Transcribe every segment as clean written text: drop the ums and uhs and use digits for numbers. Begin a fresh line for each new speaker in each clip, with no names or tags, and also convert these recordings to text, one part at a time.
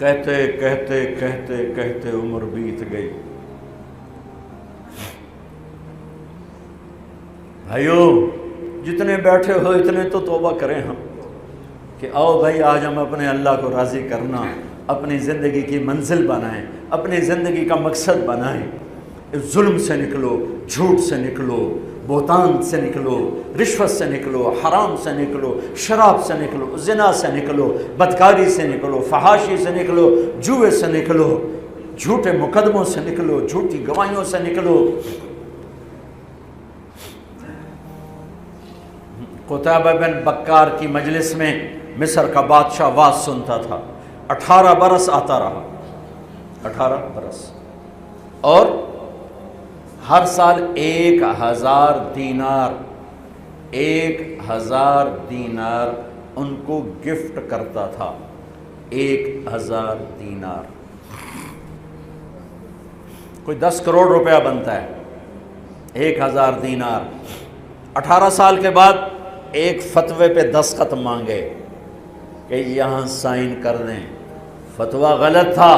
کہتے کہتے کہتے کہتے عمر بیت گئی۔ بھائیو جتنے بیٹھے ہو اتنے تو توبہ کریں ہم، کہ آؤ بھائی آج ہم اپنے اللہ کو راضی کرنا اپنی زندگی کی منزل بنائیں، اپنی زندگی کا مقصد بنائیں۔ ظلم سے نکلو، جھوٹ سے نکلو، بہتان سے نکلو، رشوت سے نکلو، حرام سے نکلو، شراب سے نکلو، زنا سے نکلو، بدکاری سے نکلو، فحاشی سے نکلو، جوئے سے نکلو، جھوٹے مقدموں سے نکلو، جھوٹی گواہیوں سے نکلو۔ قتیبہ بن بکار کی مجلس میں مصر کا بادشاہ واز سنتا تھا، 18 برس آتا رہا، 18 برس، اور ہر سال 1000 دینار 1000 دینار ان کو گفٹ کرتا تھا، 1000 دینار، کوئی 10 کروڑ روپیہ بنتا ہے 1000 دینار۔ 18 سال کے بعد ایک فتوے پہ دستخط مانگے کہ یہاں سائن کر دیں، فتویٰ غلط تھا۔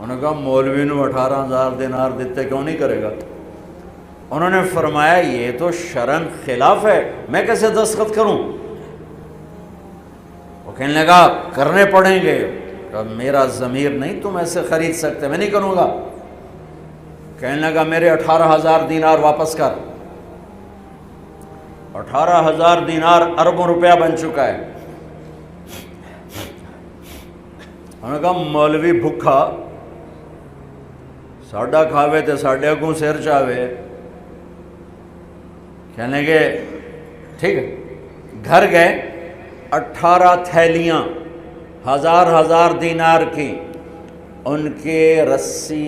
انہوں نے کہا مولوی نو 18,000 دینار دیتے کیوں نہیں کرے گا؟ انہوں نے فرمایا یہ تو شرعاً خلاف ہے، میں کیسے دستخط کروں؟ وہ کہنے لگا کرنے پڑیں گے۔ کہا میرا ضمیر نہیں تم ایسے خرید سکتے، میں نہیں کروں گا۔ کہنے لگا میرے 18,000 دینار واپس کر۔ 18,000 دینار اربوں روپیہ بن چکا ہے۔ انہوں نے کہا مولوی بھکھا ساڈا کھاوے تے ساڈے کو سر چاوے۔ کہنے لگے ٹھیک ہے، گھر گئے، 18 تھیلیاں 1000 دینار کی، ان کے رسی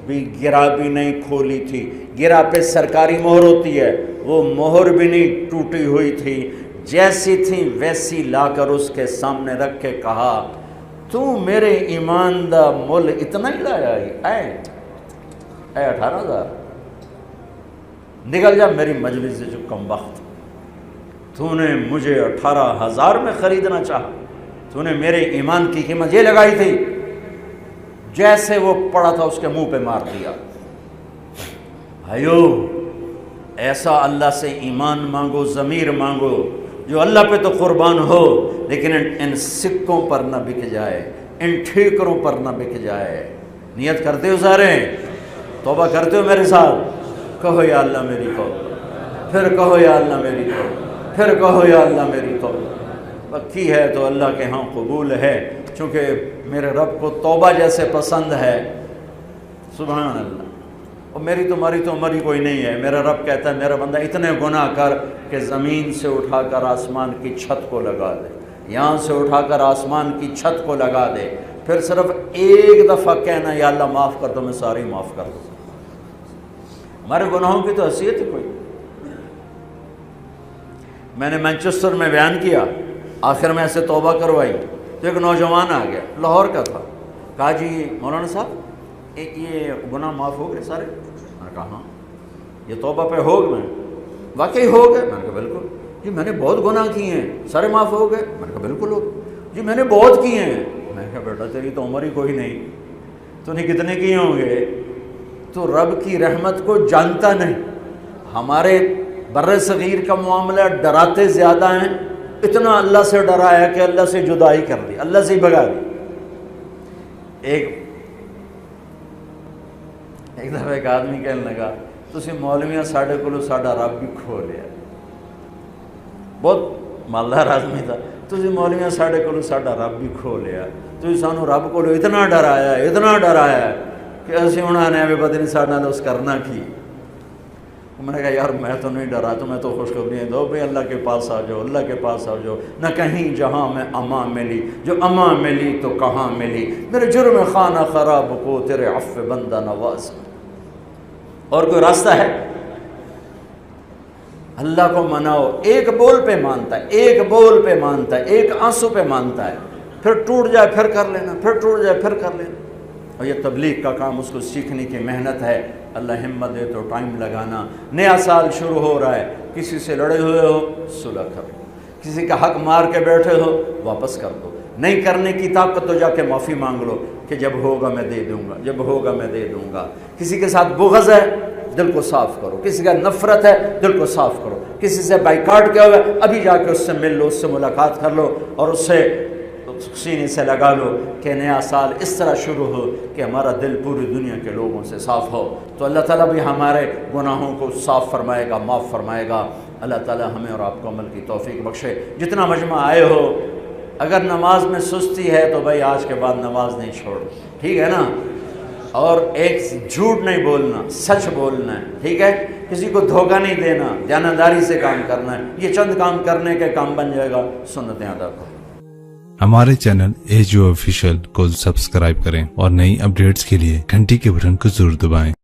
بھی گرا بھی نہیں کھولی تھی، گرا پہ سرکاری مہر ہوتی ہے، وہ مہر بھی نہیں ٹوٹی ہوئی تھی، جیسی تھی ویسی لا کر اس کے سامنے رکھ کے کہا تو میرے ایمان دا مول اتنا ہی لایا اے 18,000، نکل جا میری مجلس سے جو کم وقت، تو نے مجھے 18,000 میں خریدنا چاہا، تو نے میرے ایمان کی قیمت یہ لگائی تھی۔ جیسے وہ پڑا تھا اس کے منہ پہ مار دیا۔ بھائیو ایسا اللہ سے ایمان مانگو، ضمیر مانگو جو اللہ پہ تو قربان ہو، لیکن ان سکوں پر نہ بک جائے، ان ٹھیکروں پر نہ بک جائے۔ نیت کرتے ہو سارے؟ توبہ کرتے ہو میرے ساتھ؟ کہو یا اللہ میری توبہ، پھر کہو یا اللہ میری توبہ، پھر کہو یا اللہ میری توبہ۔ پکی ہے تو اللہ کے ہاں قبول ہے، چونکہ میرے رب کو توبہ جیسے پسند ہے، سبحان اللہ۔ اور میری تمہاری تو عمر ہی کوئی نہیں ہے۔ میرا رب کہتا ہے میرا بندہ اتنے گناہ کر کہ زمین سے اٹھا کر آسمان کی چھت کو لگا دے، یہاں سے اٹھا کر آسمان کی چھت کو لگا دے، پھر صرف ایک دفعہ کہنا یا اللہ معاف کر دو، میں ساری معاف کر دوں۔ ہمارے گناہوں کی تو حیثیت ہے کوئی۔ میں نے مینچسٹر میں بیان کیا، آخر میں ایسے توبہ کروائی تو ایک نوجوان آ گیا، لاہور کا تھا، کہا جی مولانا صاحب یہ گناہ معاف ہو گئے سارے؟ میں نے کہا ہاں۔ یہ توبہ پہ ہو گئے؟ واقعی ہو گئے؟ میں نے کہا بالکل۔ جی میں نے بہت گناہ کیے ہیں، سارے معاف ہو گئے؟ میں نے کہا بالکل ہو گئے۔ جی میں نے بہت کیے ہیں۔ میں نے کہا بیٹا تیری تو عمر ہی کوئی نہیں، تو نے کتنے کیے ہوں گے؟ تو رب کی رحمت کو جانتا نہیں۔ ہمارے بر صغیر کا معاملہ ڈراتے زیادہ ہیں، اتنا اللہ سے ڈرایا کہ اللہ سے جدائی کر دی، اللہ سے ہی بھگا دی۔ ایک دفعہ ایک آدمی کہنے لگا تسی مولویاں ساڈے کولو ساڈا رب بھی کھو لیا۔ بہت مالدار آدمی تھا۔ تسی مولویاں ساڈے کولو ساڈا رب بھی کھو لیا، تسی سانو رب کولو اتنا ڈرایا کہ اسی ہن نے پتہ نہیں ساڈے نال اس کرنا کی۔ میں نے کہا یار میں تو نہیں ڈرا، تمہیں تو خوشخبریاں دو بھئی اللہ کے پاس آ جاؤ، اللہ کے پاس آ جاؤ۔ نہ کہیں جہاں میں امان ملی، جو امان ملی تو کہاں ملی، میرے جرم خانہ خراب کو تیرے عفو بندہ نواز۔ اور کوئی راستہ ہے؟ اللہ کو مناؤ، ایک بول پہ مانتا ہے، ایک بول پہ مانتا ہے، ایک آنسو پہ مانتا ہے، پھر ٹوٹ جائے پھر کر لینا، پھر ٹوٹ جائے پھر کر لینا۔ اور یہ تبلیغ کا کام، اس کو سیکھنے کی محنت ہے۔ اللہ ہمت دے تو ٹائم لگانا۔ نیا سال شروع ہو رہا ہے، کسی سے لڑے ہوئے ہو صلح کرو، کسی کا حق مار کے بیٹھے ہو واپس کر دو، نہیں کرنے کی طاقت تو جا کے معافی مانگ لو کہ جب ہوگا میں دے دوں گا، جب ہوگا میں دے دوں گا۔ کسی کے ساتھ بغض ہے، دل کو صاف کرو، کسی کا نفرت ہے دل کو صاف کرو، کسی سے بائیکاٹ کیا ہوا ہے ابھی جا کے اس سے مل لو، اس سے ملاقات کر لو اور اس سے سینے سے لگا لو کہ نیا سال اس طرح شروع ہو کہ ہمارا دل پوری دنیا کے لوگوں سے صاف ہو۔ تو اللہ تعالیٰ بھی ہمارے گناہوں کو صاف فرمائے گا، معاف فرمائے گا۔ اللہ تعالیٰ ہمیں اور آپ کو عمل کی توفیق بخشے۔ جتنا مجمع آئے ہو، اگر نماز میں سستی ہے تو بھائی آج کے بعد نماز نہیں چھوڑ، ٹھیک ہے نا؟ اور ایک جھوٹ نہیں بولنا، سچ بولنا ہے، ٹھیک ہے؟ کسی کو دھوکہ نہیں دینا، دیانتداری سے کام کرنا ہے۔ یہ چند کام کرنے کے کام بن جائے گا، سنتیں ادا کرو۔
ہمارے چینل AGO آفیشیل کو سبسکرائب کریں اور نئی اپڈیٹس کے لیے گھنٹی کے بٹن کو ضرور دبائیں۔